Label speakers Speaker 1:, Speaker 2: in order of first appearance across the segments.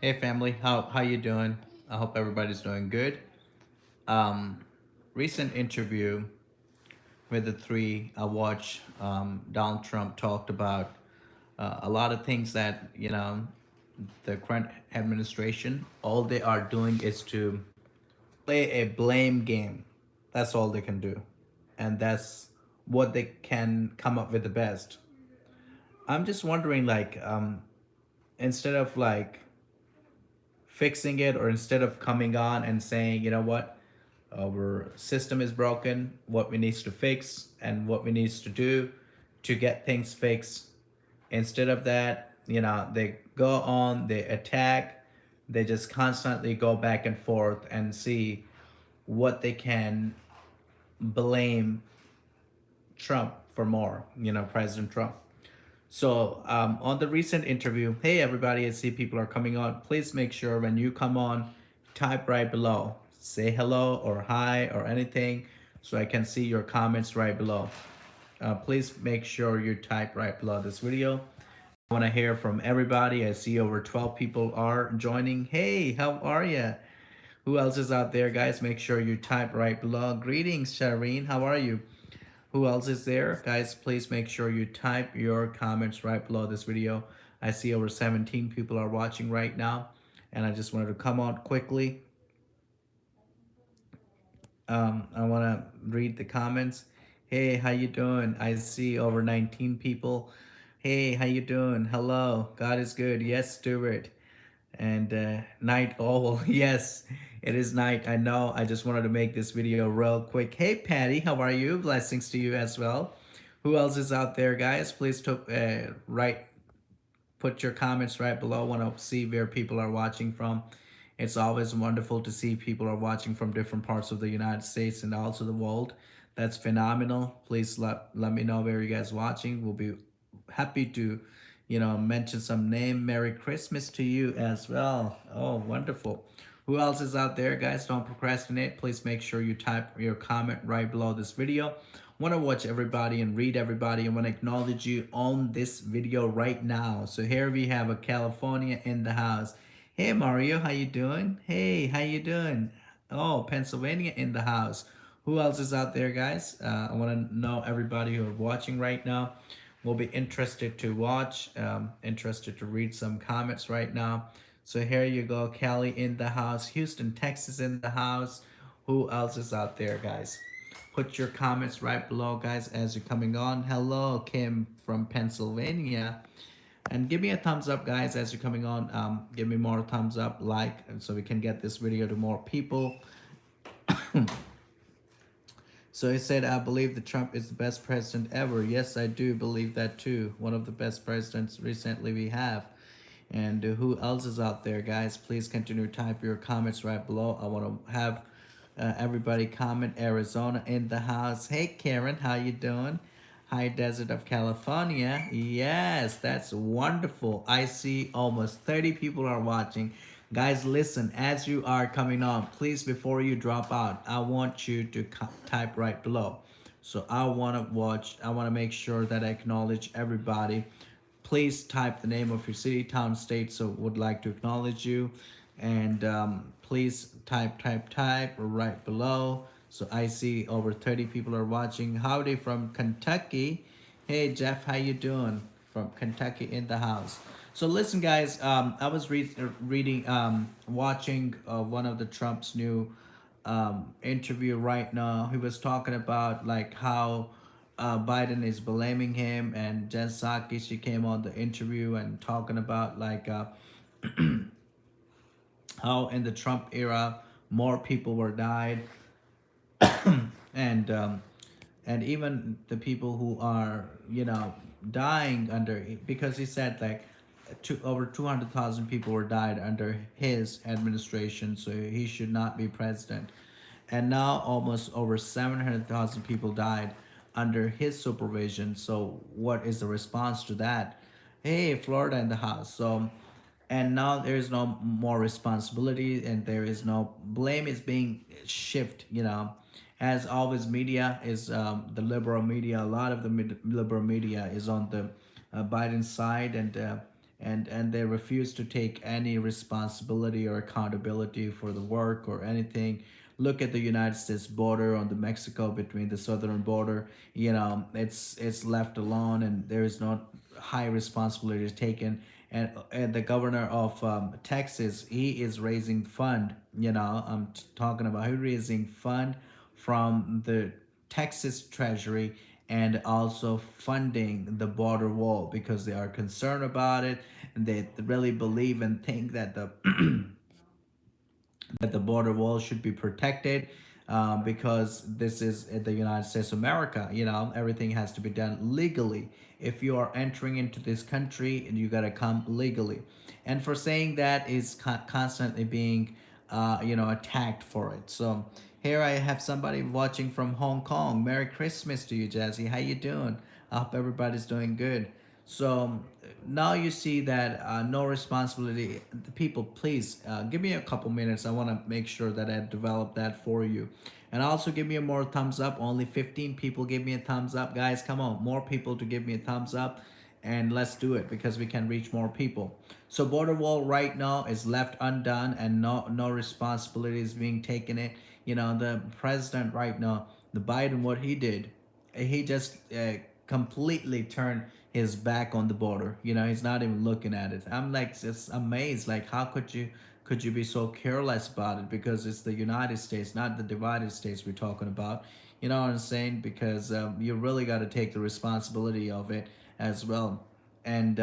Speaker 1: Hey family, how you doing? I hope everybody's doing good. Um, Recent interview with the three I watched. Donald Trump talked about a lot of things that the current administration all they are doing is to play a blame game. That's all they can do, and that's what they can come up with the best. I'm just wondering, instead of fixing it, or instead of coming on and saying, you know what, our system is broken, what we needs to fix and what we needs to do to get things fixed. Instead of that, they go on, they attack, they just constantly go back and forth and see what they can blame Trump for more, President Trump. So on the recent interview, hey everybody, I see people are coming on. Please make sure when you come on, type right below. Say hello or hi or anything so I can see your comments right below. Please make sure you type right below this video. I want to hear from everybody. I see over 12 people are joining. Hey, how are you? Who else is out there, guys? Make sure you type right below. Greetings, Shireen. How are you? Who else is there? Guys, please make sure you type your comments right below this video. I see over 17 people are watching right now, and I just wanted to come out quickly. I want to read the comments. Hey, how you doing? I see over 19 people. Hey, how you doing? Hello. God is good. Yes, Stuart. And night owl. Yes, it is night. I know. I just wanted to make this video real quick. Hey, Patty, how are you? Blessings to you as well. Who else is out there, guys? Please put your comments right below. I want to see where people are watching from. It's always wonderful to see people are watching from different parts of the United States and also the world. That's phenomenal. Please let me know where you guys watching. We'll be happy to, mention some name. Merry Christmas to you as well. Oh, wonderful. Who else is out there, guys? Don't procrastinate. Please make sure you type your comment right below this video. Want to watch everybody and read everybody. I want to acknowledge you on this video right now. So here we have a California in the house. Hey Mario, how you doing? Hey, how you doing? Oh, Pennsylvania in the house. Who else is out there, guys? I want to know everybody who are watching right now. Will be interested to watch, interested to read some comments right now. So here you go, Cali in the house, Houston, Texas in the house. Who else is out there, guys? Put your comments right below, guys, as you're coming on. Hello, Kim from Pennsylvania. And give me a thumbs up, guys, as you're coming on. Give me more thumbs up, like, so we can get this video to more people. So he said, I believe that Trump is the best president ever. Yes, I do believe that too. One of the best presidents recently we have. And who else is out there, guys? Please continue to type your comments right below. I want to have everybody comment. Arizona in the house. Hey, Karen, how you doing? High Desert of California. Yes, that's wonderful. I see almost 30 people are watching. Guys, listen, as you are coming on, please, before you drop out, I want you to type right below. So I want to make sure that I acknowledge everybody. Please type the name of your city, town, state, so would like to acknowledge you. And please type right below. So I see over 30 people are watching. Howdy from Kentucky. Hey Jeff, how you doing? From Kentucky in the house. So listen, guys. I was watching one of the Trump's new interview right now. He was talking about like how Biden is blaming him, and Jen Psaki, she came on the interview and talking about how in the Trump era more people were died, and and even the people who are dying under, because he said like over 200,000 people were died under his administration, so he should not be president. And now almost over 700,000 people died under his supervision. So what is the response to that? Hey, Florida in the house. So, and now there is no more responsibility, and there is no blame is being shifted. As always, media is the liberal media. A lot of the liberal media is on the Biden side, and and they refuse to take any responsibility or accountability for the work or anything. Look at the United States border on the Mexico, between the southern border. It's left alone, and there is no high responsibility taken. And the governor of Texas, he is raising fund. I'm talking about he raising fund from the Texas Treasury, and also funding the border wall because they are concerned about it, and they really believe and think that the border wall should be protected, because this is the United States of America. Everything has to be done legally. If you are entering into this country, you got to come legally. And for saying that is constantly being, attacked for it. So here I have somebody watching from Hong Kong. Merry Christmas to you, Jazzy. How you doing? I hope everybody's doing good. So now you see that no responsibility. The people, please give me a couple minutes. I want to make sure that I develop that for you. And also give me a more thumbs up. Only 15 people give me a thumbs up. Guys, come on. More people to give me a thumbs up. And let's do it because we can reach more people. So border wall right now is left undone, and no responsibility is being taken. The president right now, the Biden, what he did, he just completely turned his back on the border. He's not even looking at it. I'm like just amazed. Like, how could you be so careless about it? Because it's the United States, not the divided states we're talking about. You know what I'm saying? Because you really got to take the responsibility of it as well. And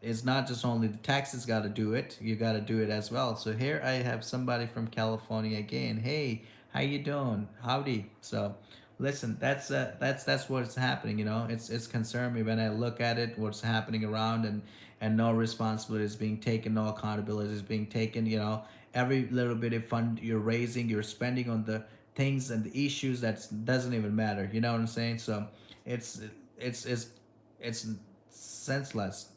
Speaker 1: it's not just only the taxes got to do it. You got to do it as well. So here I have somebody from California again. Hey, how you doing? Howdy. So listen, that's what's happening. It's concerned me when I look at it, what's happening around, and no responsibility is being taken, no accountability is being taken. Every little bit of fund you're raising, you're spending on the things and the issues that doesn't even matter. You know what I'm saying? So it's it's it's it's senseless.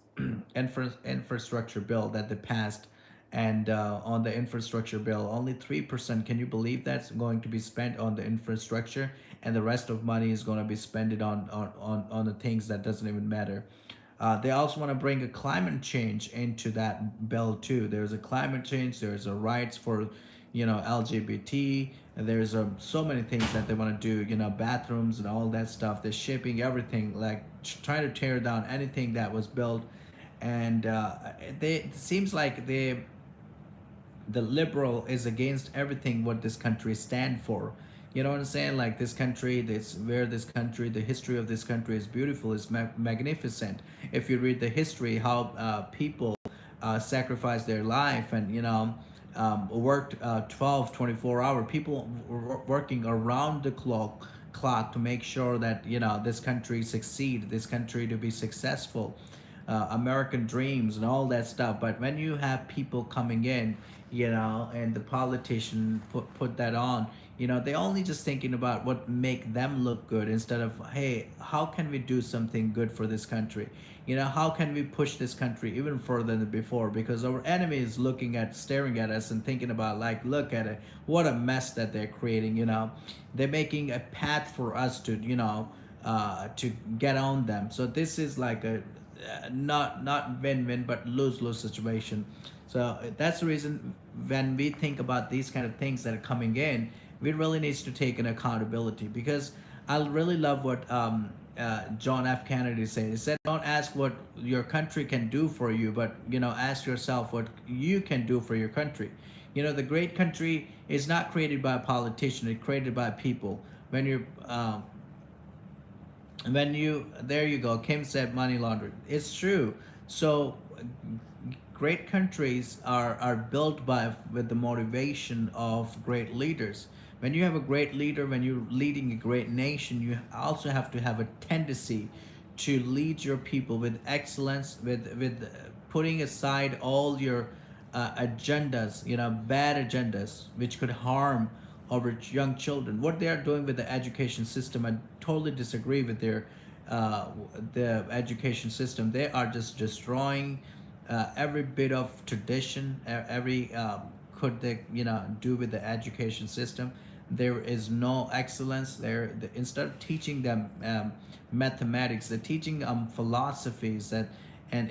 Speaker 1: Infrastructure bill that they passed, and on the infrastructure bill, only 3%. Can you believe that's going to be spent on the infrastructure, and the rest of money is going to be spent on the things that doesn't even matter. They also want to bring a climate change into that bill too. There's a climate change. There's a rights for, LGBT. And there's so many things that they want to do. Bathrooms and all that stuff. They're shipping everything, like trying to tear down anything that was built, and it seems like the liberal is against everything what this country stand for. You know what I'm saying? Like, this country, the history of this country is beautiful, is magnificent. If you read the history, how people sacrificed their life, and worked 12, 24 hour, people working around the clock to make sure that this country succeed, this country to be successful, American dreams and all that stuff. But when you have people coming in, and the politician put that on, they only just thinking about what make them look good, instead of, hey, how can we do something good for this country? How can we push this country even further than before? Because our enemy is staring at us and thinking about, like, look at it, what a mess that they're creating. They're making a path for us to get on them. So this is like a not win-win, but lose-lose situation. So that's the reason, when we think about these kind of things that are coming in, we really needs to take an accountability. Because I really love what John F. Kennedy said. He said, "Don't ask what your country can do for you, but ask yourself what you can do for your country." The great country is not created by a politician; it's created by people. When you there you go, Kim said money laundering. It's true. So great countries are built by with the motivation of great leaders. When you have a great leader, when you're leading a great nation, you also have to have a tendency to lead your people with excellence, with putting aside all your agendas, bad agendas, which could harm our young children. What they are doing with the education system, I totally disagree with the education system. They are just destroying every bit of tradition, every could they do with the education system. There is no excellence there. Instead of teaching them mathematics, they're teaching philosophies, that and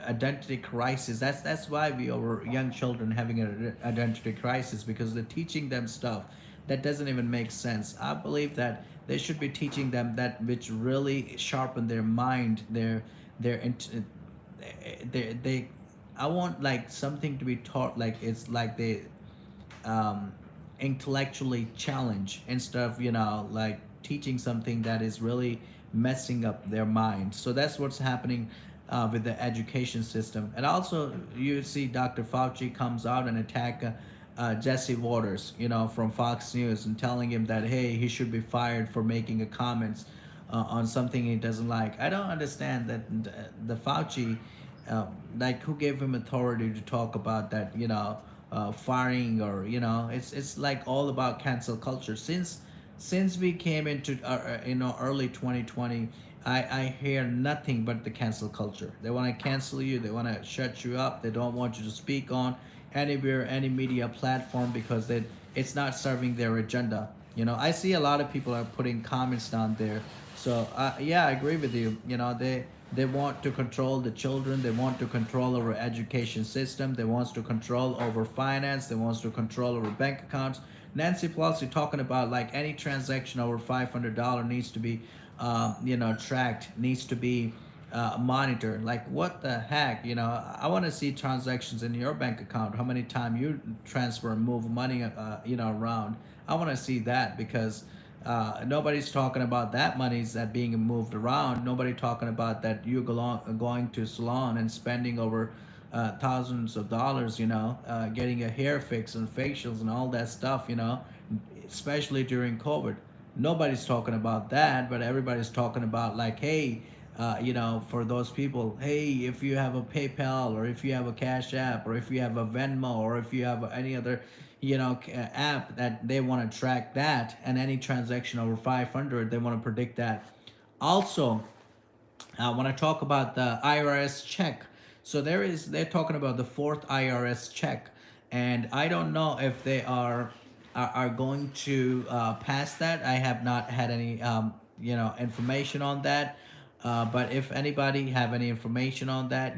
Speaker 1: identity crisis. That's why we our young children having an identity crisis, because they're teaching them stuff that doesn't even make sense. I believe that they should be teaching them that which really sharpen their mind, their they I want like something to be taught, like it's like they um, intellectually challenge instead of like teaching something that is really messing up their mind. So that's what's happening with the education system. And also you see Dr. Fauci comes out and attack Jesse Waters, from Fox News, and telling him that hey, he should be fired for making a comments on something he doesn't like. I don't understand that the Fauci, like who gave him authority to talk about that, firing, or it's like all about cancel culture. Since we came into early 2020, I hear nothing but the cancel culture. They want to cancel you, they want to shut you up, they don't want you to speak on anywhere, any media platform, because it's not serving their agenda. I see a lot of people are putting comments down there. So yeah, I agree with you. They want to control the children, they want to control our education system, they want to control over finance, they want to control over bank accounts. Nancy Pelosi talking about like any transaction over $500 needs to be tracked, needs to be monitored. Like what the heck? I want to see transactions in your bank account, how many times you transfer and move money around. I want to see that, because nobody's talking about that money's that being moved around. Nobody talking about that you're going to salon and spending over thousands of dollars, getting a hair fix and facials and all that stuff, especially during COVID. Nobody's talking about that, but everybody's talking about like, hey, for those people, hey, if you have a PayPal, or if you have a Cash App, or if you have a Venmo, or if you have any other, app that they want to track that, and any transaction over 500, they want to predict that. Also, when I talk about the IRS check, so they're talking about the fourth IRS check, and I don't know if they are going to pass that. I have not had any information on that. But if anybody have any information on that,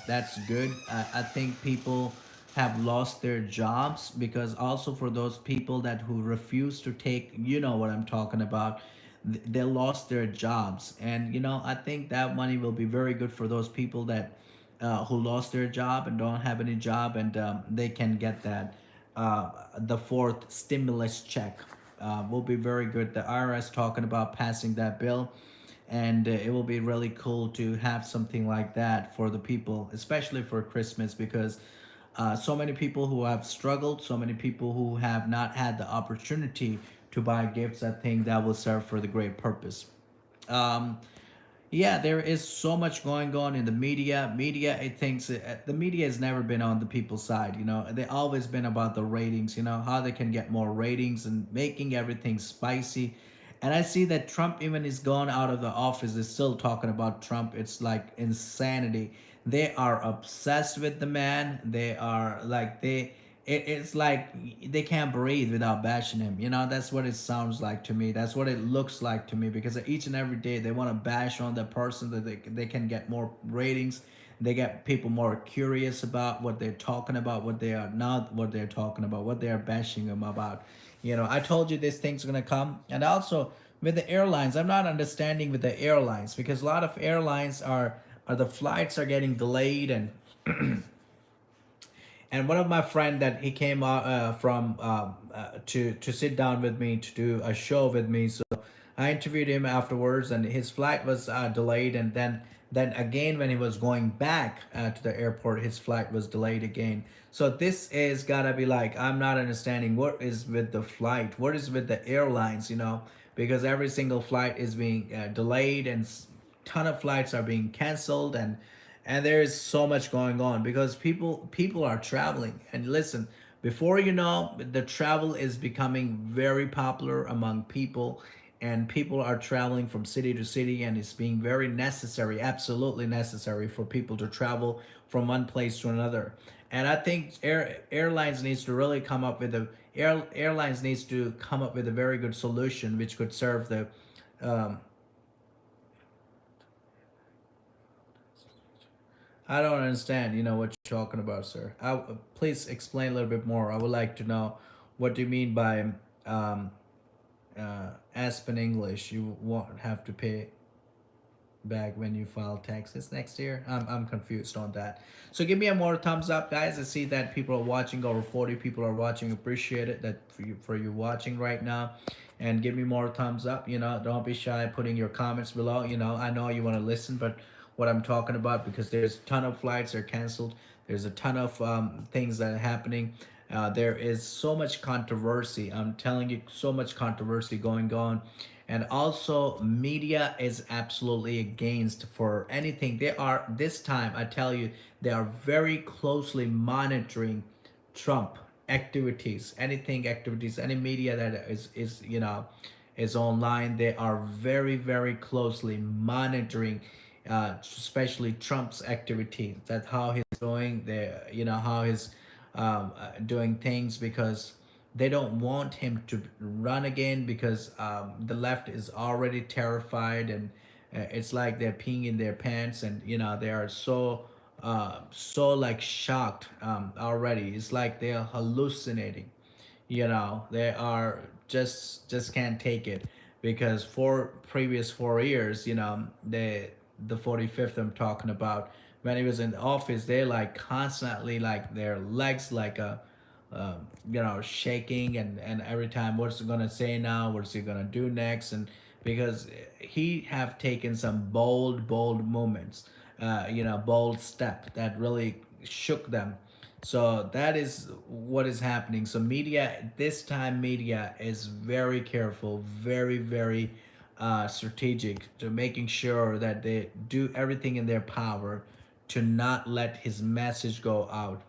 Speaker 1: that's good. I think people have lost their jobs, because also for those people that who refuse to take, what I'm talking about, they lost their jobs. And I think that money will be very good for those people that who lost their job and don't have any job, and they can get that the fourth stimulus check. Will be very good. The IRS talking about passing that bill, and it will be really cool to have something like that for the people, especially for Christmas, because so many people who have struggled, so many people who have not had the opportunity to buy gifts. I think that will serve for the great purpose. Um, yeah, there is so much going on in the media. Media, it thinks the media has never been on the people's side. They always been about the ratings. How they can get more ratings and making everything spicy. And I see that Trump, even is gone out of the office, is still talking about Trump. It's like insanity. They are obsessed with the man. They are like it's like they can't breathe without bashing him. That's what it sounds like to me. That's what it looks like to me, because each and every day they want to bash on the person that they can get more ratings. They get people more curious about what they're talking about, what they are not, what they're talking about, what they are bashing them about. I told you this thing's gonna come. And also with the airlines, I'm not understanding with the airlines, because a lot of airlines are the flights are getting delayed. And one of my friend that he came out from to sit down with me to do a show with me. So I interviewed him afterwards, and his flight was delayed. And then again, when he was going back to the airport, his flight was delayed again. So this is gotta be like, I'm not understanding what is with the flight, what is with the airlines, because every single flight is being delayed, and ton of flights are being canceled, and there is so much going on, because people are traveling. And listen, before you know, the travel is becoming very popular among people, and people are traveling from city to city, and it's being very necessary, absolutely necessary, for people to travel from one place to another. And I think airlines needs to really come up with airlines needs to come up with a very good solution which could serve the um, I don't understand. You know what you're talking about, sir. Please explain a little bit more. I would like to know what do you mean by um, Aspen English. You won't have to pay back when you file taxes next year. I'm confused on that. So give me a more thumbs up, guys. I see that people are watching. Over 40 people are watching. Appreciate it that for you watching right now, and give me more thumbs up. You know, don't be shy putting your comments below. You know, I know you want to listen, but what I'm talking about, because there's a ton of flights are canceled. There's a ton of things that are happening. There is so much controversy. I'm telling you, so much controversy going on. And also, media is absolutely against for anything. They are, this time, I tell you, they are very closely monitoring Trump activities, anything activities, any media that is is online. They are very, very closely monitoring, especially Trump's activities. That how he's doing, how he's doing things, because they don't want him to run again, because the left is already terrified, and it's like they're peeing in their pants, and they are so like shocked already. It's like they're hallucinating. They are just can't take it, because for previous 4 years, the 45th I'm talking about, when he was in office, they like constantly like their legs like a shaking, and every time, what's he gonna say now, what's he gonna do next, and because he have taken some bold moments, bold step that really shook them. So that is what is happening. So media, this time media is very careful, very strategic, to making sure that they do everything in their power to not let his message go out.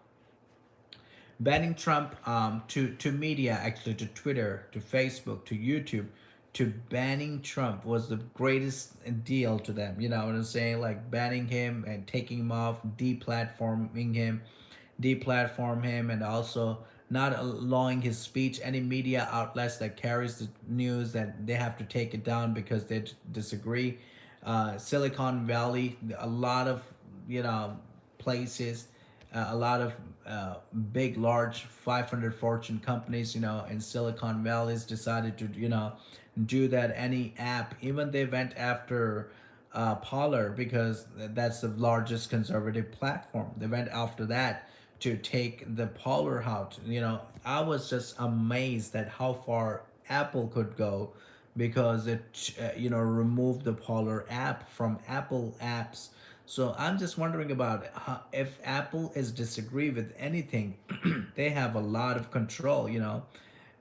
Speaker 1: Banning Trump to media, actually, to Twitter, to Facebook, to YouTube, to banning Trump was the greatest deal to them. You know what I'm saying? Like banning him and taking him off, deplatform him, and also not allowing his speech. Any media outlets that carries the news, that they have to take it down because they disagree. Silicon Valley, a lot of you know places, a lot of big, large 500 fortune companies, in Silicon Valley's decided to, do that. Any app, even they went after Parler, because that's the largest conservative platform. They went after that to take the Parler out. I was just amazed at how far Apple could go, because it, removed the Parler app from Apple apps. So I'm just wondering about how, if Apple is disagree with anything, they have a lot of control,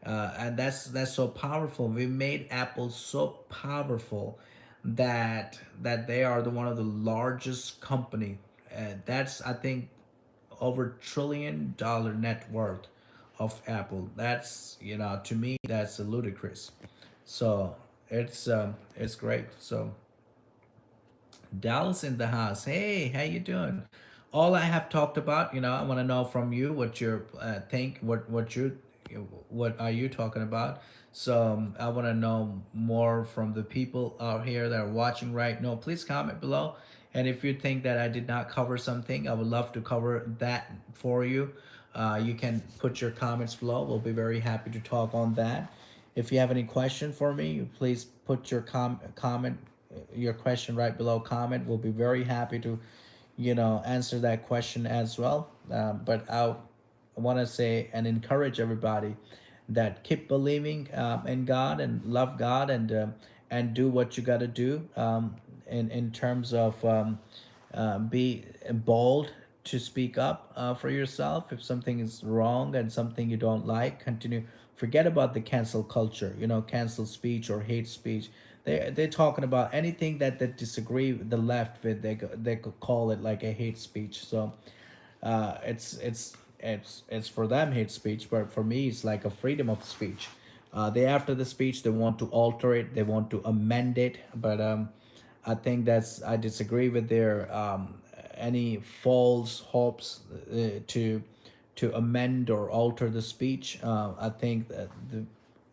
Speaker 1: and that's so powerful. We made Apple so powerful that they are the one of the largest company. That's, I think, over $1 trillion net worth of Apple. That's, to me, that's ludicrous. So it's great. So Dallas in the house. Hey, how you doing? All I have talked about, I want to know from you what you think, what are you talking about? So I want to know more from the people out here that are watching right now. Please comment below, and if you think that I did not cover something, I would love to cover that for you. You can put your comments below. We'll be very happy to talk on that. If you have any question for me, please put your comment, your question right below comment. We'll be very happy to, answer that question as well. But I want to say and encourage everybody that keep believing in God, and love God, and do what you got to do, in terms of be bold to speak up for yourself. If something is wrong and something you don't like, continue. Forget about the cancel culture, cancel speech or hate speech. They're talking about anything that they disagree with the left with. They could call it like a hate speech. So it's for them hate speech, but for me it's like a freedom of speech. They, after the speech, they want to alter it, they want to amend it, but I think I disagree with their any false hopes to amend or alter the speech. I think that the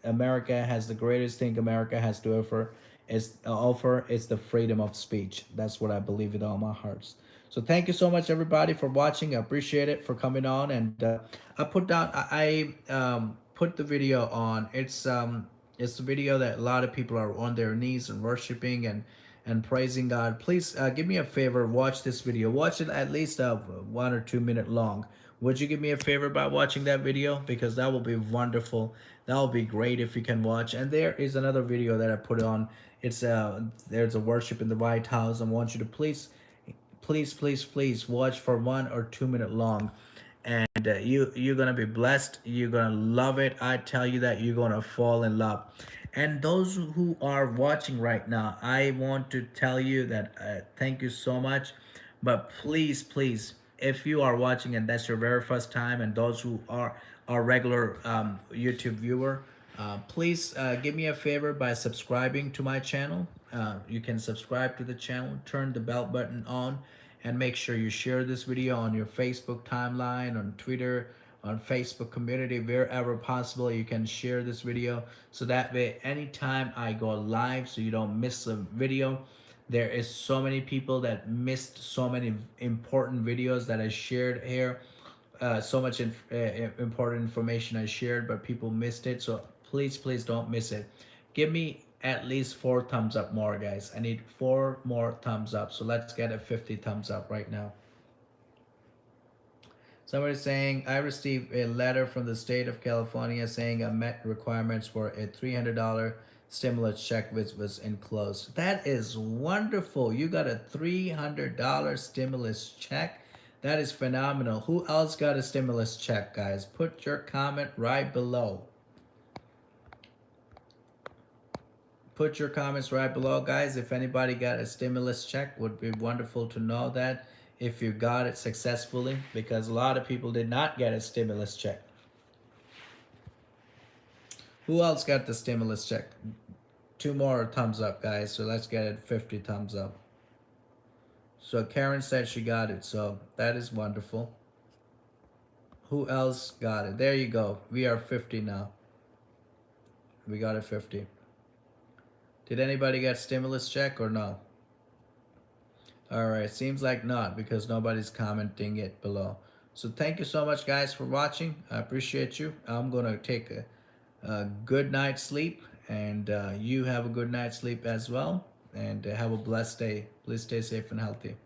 Speaker 1: America has the greatest thing America has to offer is the freedom of speech. That's what I believe with all my hearts. So thank you so much, everybody, for watching. I appreciate it for coming on. And I put down, I put the video on. It's the video that a lot of people are on their knees and worshiping and praising God. Please give me a favor. Watch this video. Watch it at least 1 or 2 minute long. Would you give me a favor by watching that video? Because that will be wonderful. That will be great if you can watch. And there is another video that I put on. It's there's a worship in the White House. I want you to please watch for 1 or 2 minute long, and you're gonna be blessed. You're gonna love it. I tell you that you're gonna fall in love. And those who are watching right now, I want to tell you that thank you so much. But please, if you are watching and that's your very first time, and those who are regular YouTube viewer, please give me a favor by subscribing to my channel. You can subscribe to the channel, turn the bell button on, and make sure you share this video on your Facebook timeline, on Twitter, on Facebook community, wherever possible. You can share this video so that way anytime I go live, so you don't miss a video. There is so many people that missed so many important videos that I shared here. So much important information I shared, but people missed it. So please don't miss it. Give me at least 4 thumbs up more, guys. I need 4 more thumbs up. So let's get a 50 thumbs up right now. Somebody's saying, I received a letter from the state of California saying I met requirements for a $300 stimulus check, which was enclosed. That is wonderful. You got a $300 stimulus check. That is phenomenal. Who else got a stimulus check, guys? Put your comment right below. Put your comments right below, guys. If anybody got a stimulus check, would be wonderful to know that if you got it successfully, because a lot of people did not get a stimulus check. Who else got the stimulus check? 2 more thumbs up, guys. So let's get it 50 thumbs up. So Karen said she got it. So that is wonderful. Who else got it? There you go. We are 50 now. We got a 50. Did anybody get stimulus check or no? All right, seems like not, because nobody's commenting it below. So thank you so much, guys, for watching. I appreciate you. I'm gonna take a good night's sleep, and you have a good night's sleep as well, and have a blessed day. Please stay safe and healthy.